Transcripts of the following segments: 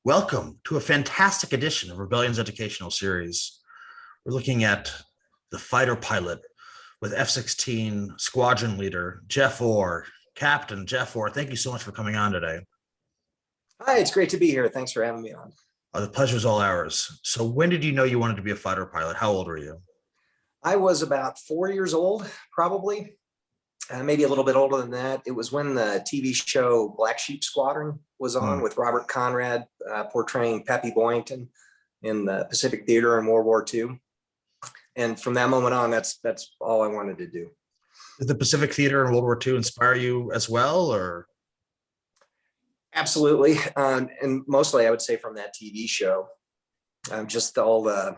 Welcome to a fantastic edition of Rebellion's educational series. We're looking at the fighter pilot with F-16 squadron leader, Jeff Orr. Captain Jeff Orr, thank you so much for coming on today. Hi, it's great to be here. Thanks for having me on. The pleasure's all ours. So when did you know you wanted to be a fighter pilot? How old were you? I was about 4 years old, probably, maybe a little bit older than that. It was when the TV show Black Sheep Squadron was on with Robert Conrad portraying Peppy Boynton in the Pacific Theater in World War II. And from that moment on, that's all I wanted to do. Did the Pacific Theater in World War II inspire you as well, or? Absolutely. And mostly I would say from that TV show, just all the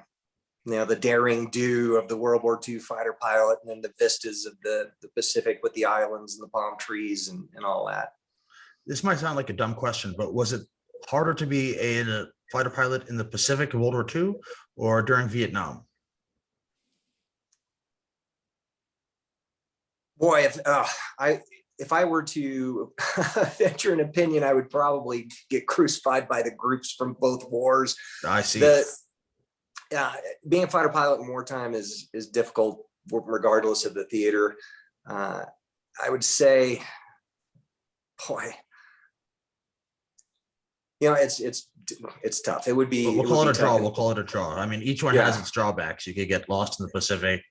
daring do of the World War II fighter pilot, and then the vistas of the Pacific with the islands and the palm trees and all that. This might sound like a dumb question, but was it harder to be a fighter pilot in the Pacific in World War II or during Vietnam? Boy, if I were to venture an opinion, I would probably get crucified by the groups from both wars. I see. Being a fighter pilot in wartime is difficult, regardless of the theater. I would say, boy, it's tough. It would be. We'll call it a draw. We'll call it a draw. I mean, each one has its drawbacks. You could get lost in the Pacific,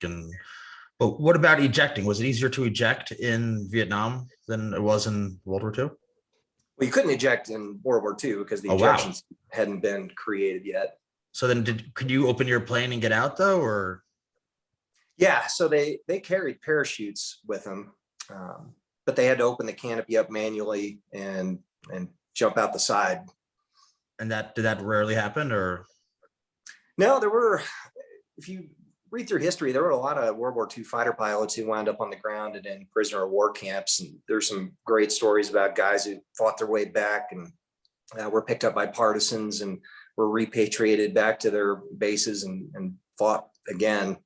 but what about ejecting? Was it easier to eject in Vietnam than it was in World War II? Well, you couldn't eject in World War II because the ejections hadn't been created yet. So then could you open your plane and get out though, or? Yeah, so they carried parachutes with them, but they had to open the canopy up manually and jump out the side. And did that rarely happen, or? No, there were, if you read through history, there were a lot of World War II fighter pilots who wound up on the ground and in prisoner of war camps. And there's some great stories about guys who fought their way back and were picked up by partisans and were repatriated back to their bases and fought again.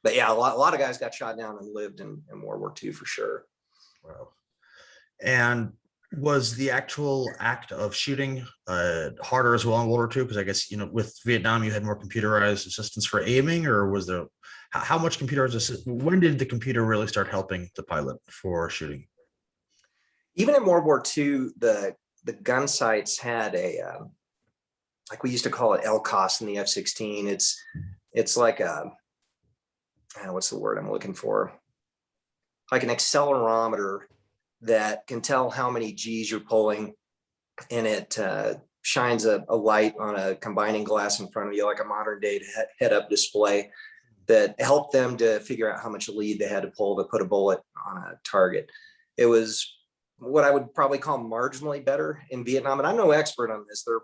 But yeah, a lot of guys got shot down and lived in World War II for sure. Wow. And was the actual act of shooting harder as well in World War II? Because I guess, with Vietnam, you had more computerized assistance for aiming, or was there, how much computerized assistance? When did the computer really start helping the pilot for shooting? Even in World War II, the gun sights had like we used to call it LCOS in the F-16. It's like what's the word I'm looking for? Like an accelerometer that can tell how many G's you're pulling, and it shines a light on a combining glass in front of you, like a modern day head-up display, that helped them to figure out how much lead they had to pull to put a bullet on a target. It was what I would probably call marginally better in Vietnam. And I'm no expert on this. There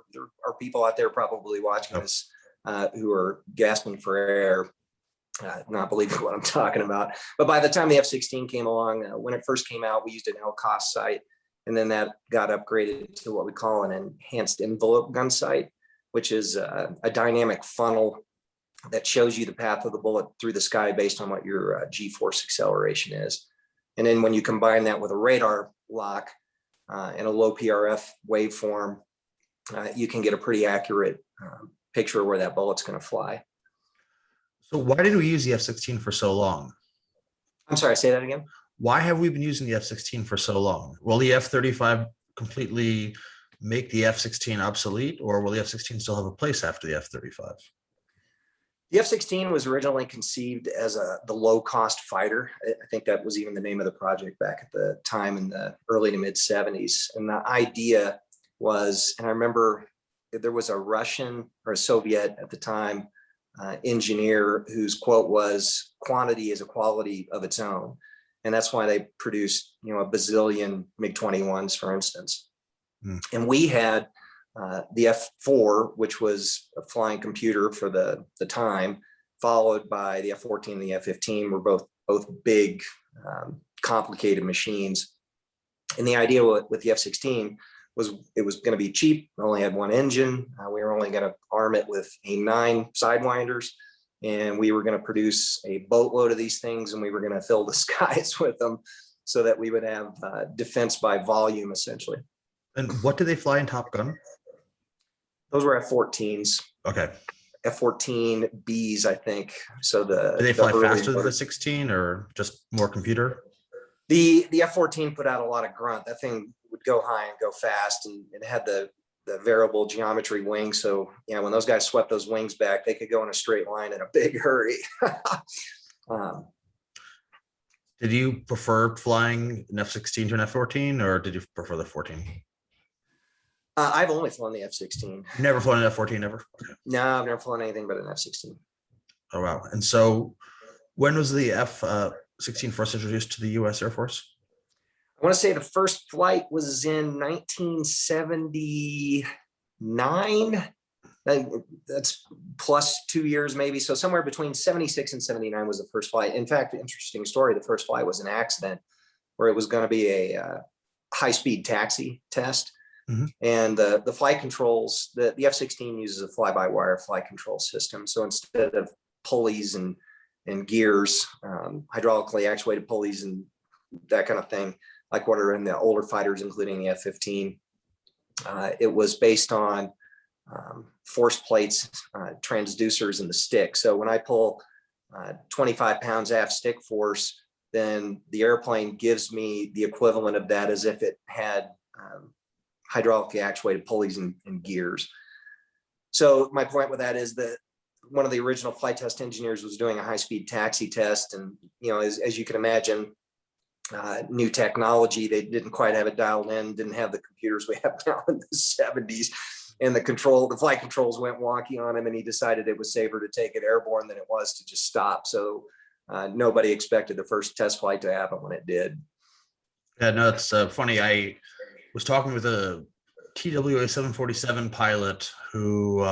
are people out there probably watching this who are gasping for air, not believing what I'm talking about. But by the time the F-16 came along, when it first came out, we used an LCOS sight, and then that got upgraded to what we call an enhanced envelope gun sight, which is a dynamic funnel that shows you the path of the bullet through the sky based on what your G-force acceleration is. And then when you combine that with a radar lock and a low PRF waveform, you can get a pretty accurate picture of where that bullet's going to fly. So why did we use the F-16 for so long? I'm sorry, say that again. Why have we been using the F-16 for so long? Will the F-35 completely make the F-16 obsolete, or will the F-16 still have a place after the F-35? The F-16 was originally conceived as the low-cost fighter. I think that was even the name of the project back at the time in the early to mid 70s. And the idea was, and I remember there was a Russian or a Soviet at the time engineer whose quote was, "Quantity is a quality of its own." And that's why they produced, a bazillion MiG-21s, for instance. And we had the F-4, which was a flying computer for the time, followed by the F-14 and the F-15, were both big, complicated machines. And the idea with the F-16 was it was going to be cheap. It only had one engine. We were only going to arm it with 9 sidewinders, and we were going to produce a boatload of these things, and we were going to fill the skies with them so that we would have defense by volume, essentially. And what did they fly in Top Gun? Those were F-14s, Okay. F-14Bs, I think. So the Do they fly early faster than the ones. 16 or just more computer? The F-14 put out a lot of grunt. That thing would go high and go fast, and it had the variable geometry wing. So when those guys swept those wings back, they could go in a straight line in a big hurry. Did you prefer flying an F-16 to an F-14, or did you prefer the 14? I've only flown the F-16. Never flown an F-14 ever? Okay. No, I've never flown anything but an F-16. Oh, wow. And so when was the F-16 first introduced to the U.S. Air Force? I want to say the first flight was in 1979. That's plus 2 years maybe. So somewhere between 76 and 79 was the first flight. In fact, interesting story, the first flight was an accident where it was going to be a high-speed taxi test. Mm-hmm. And the flight controls, the F-16 uses a fly-by-wire flight control system. So instead of pulleys and gears, hydraulically actuated pulleys and that kind of thing, like what are in the older fighters, including the F-15, it was based on force plates, transducers in the stick. So when I pull 25 pounds aft stick force, then the airplane gives me the equivalent of that as if it had hydraulically actuated pulleys and gears. So my point with that is that one of the original flight test engineers was doing a high-speed taxi test, and as you can imagine, new technology, they didn't quite have it dialed in, didn't have the computers we have now in the 70s, and the flight controls went wonky on him, and he decided it was safer to take it airborne than it was to just stop. So nobody expected the first test flight to happen when it did. Yeah, no, it's funny. I was talking with a TWA 747 pilot who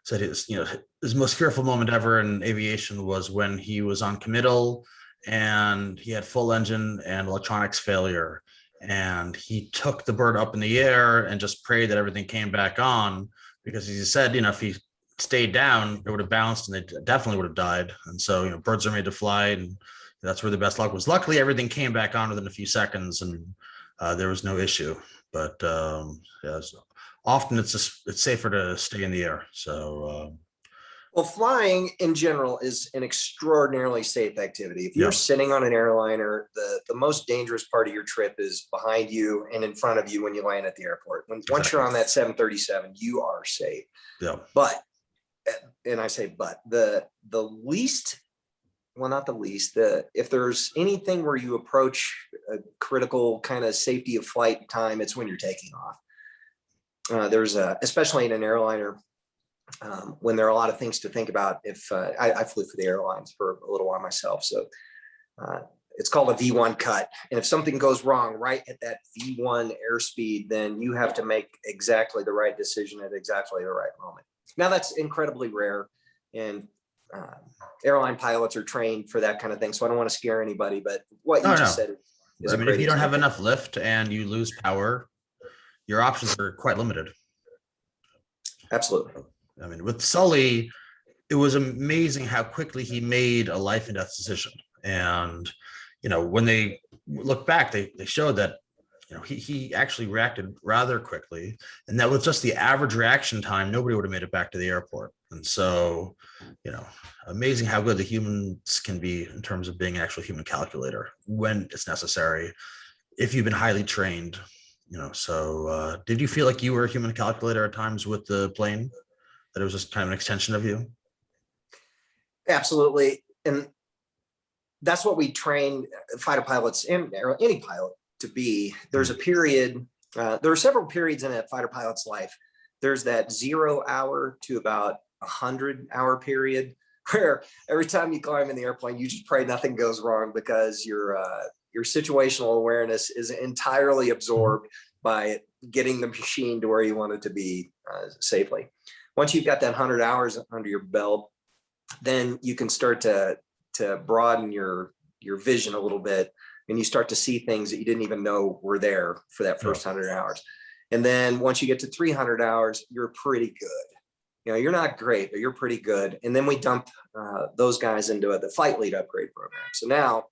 said his most fearful moment ever in aviation was when he was on committal and he had full engine and electronics failure, and he took the bird up in the air and just prayed that everything came back on, because he said, if he stayed down, it would have bounced and they definitely would have died. And so, birds are made to fly, and that's where the best luck was. Luckily, everything came back on within a few seconds, and there was no issue. But often it's safer to stay in the air. So, well, flying in general is an extraordinarily safe activity. If you're sitting on an airliner, the most dangerous part of your trip is behind you and in front of you when you land at the airport. Once you're on that 737, you are safe. Yeah. But, and I say but, the least, well, not the least, if there's anything where you approach a critical kind of safety of flight time, it's when you're taking off. Especially in an airliner, when there are a lot of things to think about. If I flew for the airlines for a little while myself, so it's called a V1 cut, and if something goes wrong right at that V1 airspeed, then you have to make exactly the right decision at exactly the right moment. Now that's incredibly rare, and airline pilots are trained for that kind of thing, so I don't want to scare anybody, but what you just said is a great if you don't have example. enough lift and you lose power, your options are quite limited. Absolutely. I mean, with Sully, it was amazing how quickly he made a life and death decision. And, when they look back, they showed that, he actually reacted rather quickly. And that was just the average reaction time. Nobody would have made it back to the airport. And so, amazing how good the humans can be in terms of being an actual human calculator when it's necessary, if you've been highly trained. So did you feel like you were a human calculator at times with the plane? That it was just kind of an extension of you? Absolutely. And that's what we train fighter pilots and any pilot to be. There's a period, there are several periods in a fighter pilot's life. There's that 0 hour to about 100-hour period where every time you climb in the airplane, you just pray nothing goes wrong, because your situational awareness is entirely absorbed by getting the machine to where you want it to be safely. Once you've got that 100 hours under your belt, then you can start to broaden your vision a little bit, and you start to see things that you didn't even know were there for that first 100 hours. And then once you get to 300 hours, you're pretty good. You're not great, but you're pretty good. And then we dump those guys into the flight lead upgrade program. So now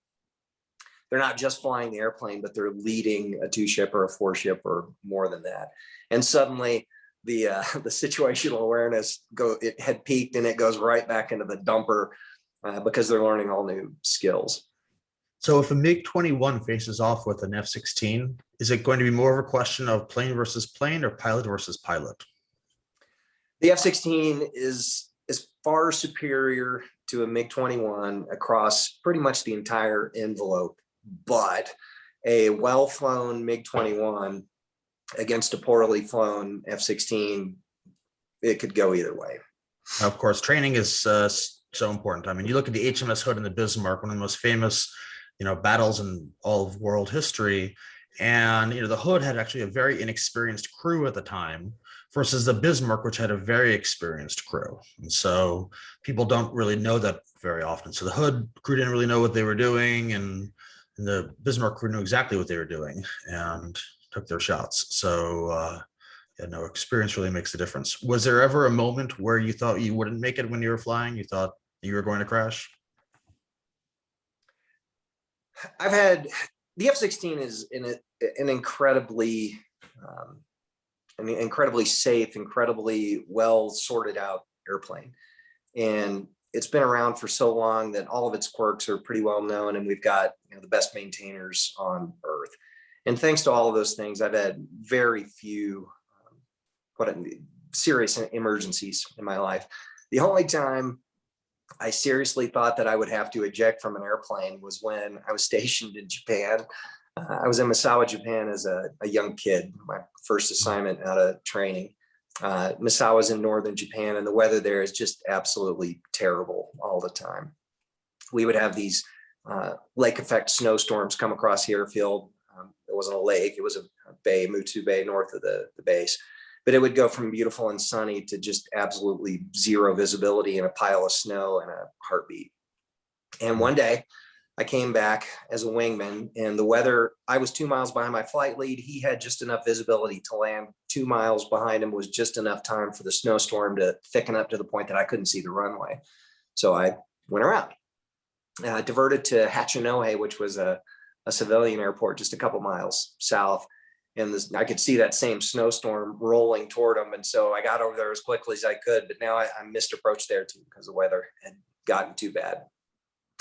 they're not just flying the airplane, but they're leading a 2-ship or a 4-ship or more than that. And suddenly the situational awareness it had peaked and it goes right back into the dumper because they're learning all new skills. So if a MiG-21 faces off with an F-16, is it going to be more of a question of plane versus plane or pilot versus pilot? The F-16 is far superior to a MiG-21 across pretty much the entire envelope, but a well-flown MiG-21 against a poorly flown F-16, it could go either way. Of course, training is so important. I mean, you look at the HMS Hood and the Bismarck, one of the most famous, battles in all of world history. And, the Hood had actually a very inexperienced crew at the time versus the Bismarck, which had a very experienced crew. And so people don't really know that very often. So the Hood crew didn't really know what they were doing, and the Bismarck crew knew exactly what they were doing and took their shots. So, experience really makes a difference. Was there ever a moment where you thought you wouldn't make it when you were flying? You thought you were going to crash? I've had the F-16 is an incredibly safe, incredibly well sorted out airplane, and it's been around for so long that all of its quirks are pretty well known, and we've got the best maintainers on Earth. And thanks to all of those things, I've had very few serious emergencies in my life. The only time I seriously thought that I would have to eject from an airplane was when I was stationed in Japan. I was in Misawa, Japan as a young kid, my first assignment out of training. Misawa is in northern Japan, and the weather there is just absolutely terrible all the time. We would have these lake effect snowstorms come across the airfield. It wasn't a lake, it was a bay, Mutsu Bay, north of the base. But it would go from beautiful and sunny to just absolutely zero visibility and a pile of snow and a heartbeat. And one day I came back as a wingman, and the weather, I was 2 miles behind my flight lead. He had just enough visibility to land. 2 miles behind him was just enough time for the snowstorm to thicken up to the point that I couldn't see the runway. So I went around, diverted to Hachinohe, which was a civilian airport just a couple miles south. And I could see that same snowstorm rolling toward them. And so I got over there as quickly as I could, but now I missed approach there too because the weather had gotten too bad.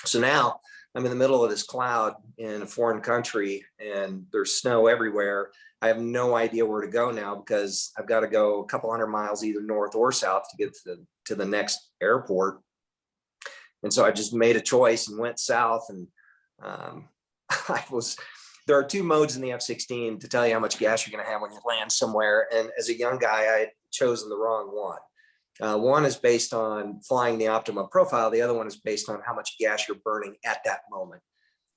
So now I'm in the middle of this cloud in a foreign country and there's snow everywhere. I have no idea where to go now because I've got to go a couple hundred miles either north or south to get to the next airport. And so I just made a choice and went south, and there are two modes in the F-16 to tell you how much gas you're going to have when you land somewhere. And as a young guy, I had chosen the wrong one. One is based on flying the optimum profile. The other one is based on how much gas you're burning at that moment.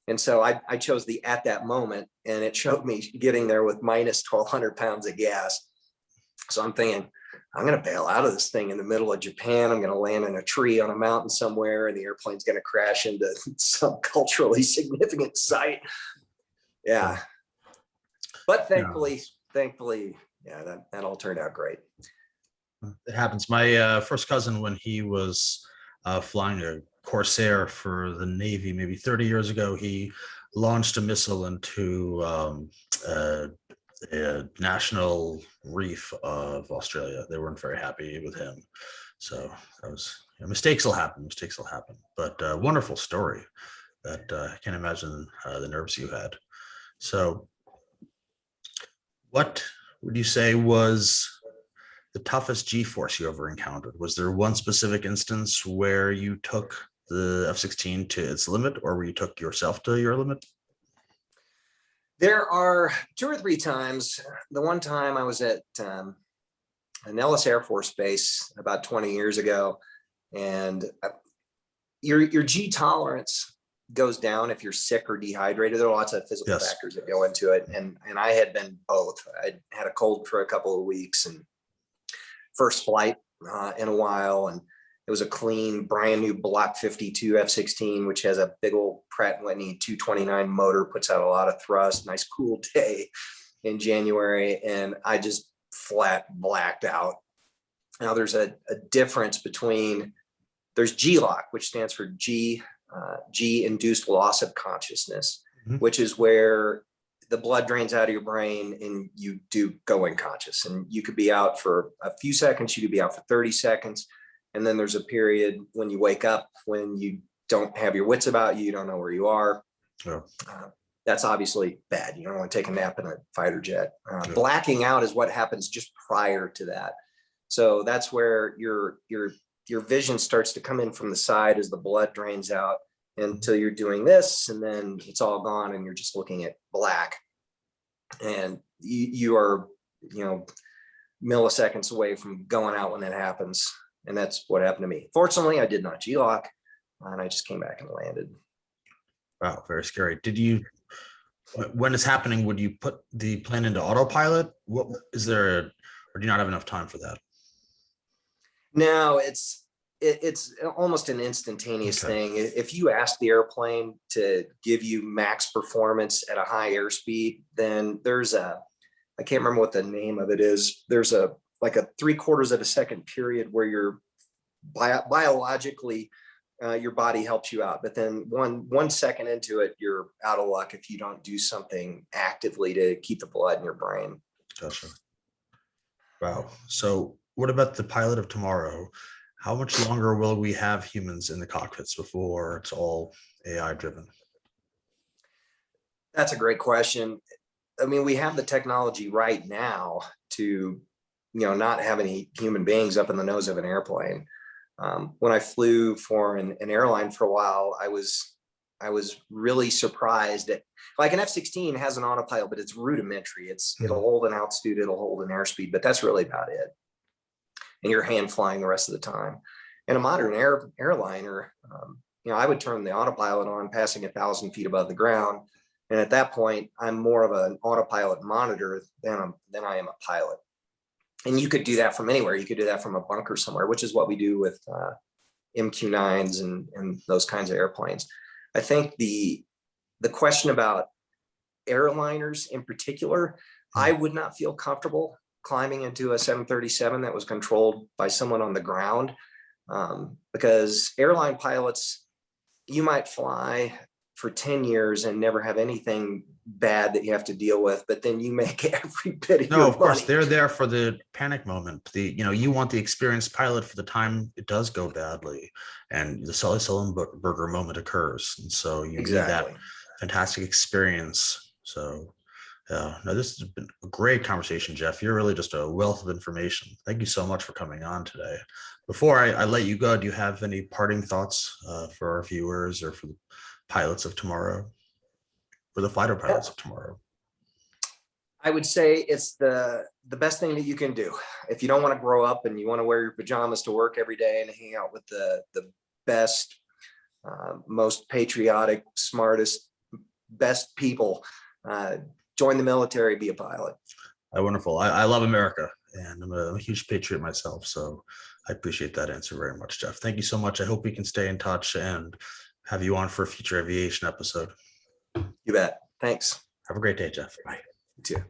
And so I chose the at that moment, and it showed me getting there with minus 1,200 pounds of gas. So I'm thinking, I'm going to bail out of this thing in the middle of Japan. I'm going to land in a tree on a mountain somewhere, and the airplane's going to crash into some culturally significant site. Yeah. But thankfully, yeah, that all turned out great. It happens. My first cousin, when he was flying a Corsair for the Navy, maybe 30 years ago, he launched a missile into a national reef of Australia. They weren't very happy with him. So that was, mistakes will happen. But wonderful story. That I can't imagine the nerves you had. So what would you say was the toughest G-force you ever encountered? Was there one specific instance where you took the F-16 to its limit, or where you took yourself to your limit? There are 2 or 3 times. The one time I was at an Nellis Air Force Base about 20 years ago, and your G tolerance goes down if you're sick or dehydrated. There are lots of physical factors that go into it, and I had been both. I had a cold for a couple of weeks, and first flight in a while, and it was a clean, brand new Block 52 F-16, which has a big old Pratt & Whitney 229 motor, puts out a lot of thrust. Nice cool day in January, and I just flat blacked out. Now there's a difference between, there's G-LOC, which stands for G induced loss of consciousness, which is where the blood drains out of your brain and you do go unconscious, and you could be out for a few seconds, you could be out for 30 seconds. And then there's a period when you wake up, when you don't have your wits about you, you don't know where you are. Yeah. That's obviously bad. You don't want to take a nap in a fighter jet. Yeah. Blacking out is what happens just prior to that. So that's where your vision starts to come in from the side as the blood drains out, until you're doing this, and then it's all gone and you're just looking at black. And you are, milliseconds away from going out when that happens. And that's what happened to me. Fortunately, I did not G-lock, and I just came back and landed. Wow, very scary. When it's happening, would you put the plane into autopilot? What is there, or do you not have enough time for that? No, it's almost an instantaneous thing. If you ask the airplane to give you max performance at a high airspeed, then I can't remember what the name of it is. There's like a 3/4 of a second period where you're biologically, your body helps you out. But then one second into it, you're out of luck if you don't do something actively to keep the blood in your brain. Gotcha. Wow. So what about the pilot of tomorrow? How much longer will we have humans in the cockpits before it's all AI driven? That's a great question. I mean, we have the technology right now to, not have any human beings up in the nose of an airplane. When I flew for an airline for a while, I was really surprised at, like, an F-16 has an autopilot, but it's rudimentary. It'll hold an altitude, it'll hold an airspeed, but that's really about it. And you're hand flying the rest of the time. And a modern airliner, I would turn the autopilot on passing 1,000 feet above the ground. And at that point, I'm more of an autopilot monitor than I am a pilot. And you could do that from anywhere. You could do that from a bunker somewhere, which is what we do with MQ-9s and those kinds of airplanes. I think the question about airliners in particular, I would not feel comfortable climbing into a 737 that was controlled by someone on the ground, because airline pilots, you might fly for 10 years and never have anything bad that you have to deal with, but then you make every bit of No, of course, money. they're there for the panic moment. You want the experienced pilot for the time it does go badly and the Sully Sullenberger moment occurs. And so you need that fantastic experience. So no, this has been a great conversation, Jeff. You're really just a wealth of information. Thank you so much for coming on today. Before I let you go, do you have any parting thoughts for our viewers or for the pilots of tomorrow, for the fighter pilots of tomorrow? I would say it's the best thing that you can do. If you don't want to grow up and you want to wear your pajamas to work every day and hang out with the best, most patriotic, smartest, best people, join the military, be a pilot. Wonderful. I love America, and I'm a huge patriot myself. So I appreciate that answer very much, Jeff. Thank you so much. I hope we can stay in touch and have you on for a future aviation episode. You bet. Thanks. Have a great day, Jeff. Bye. You too.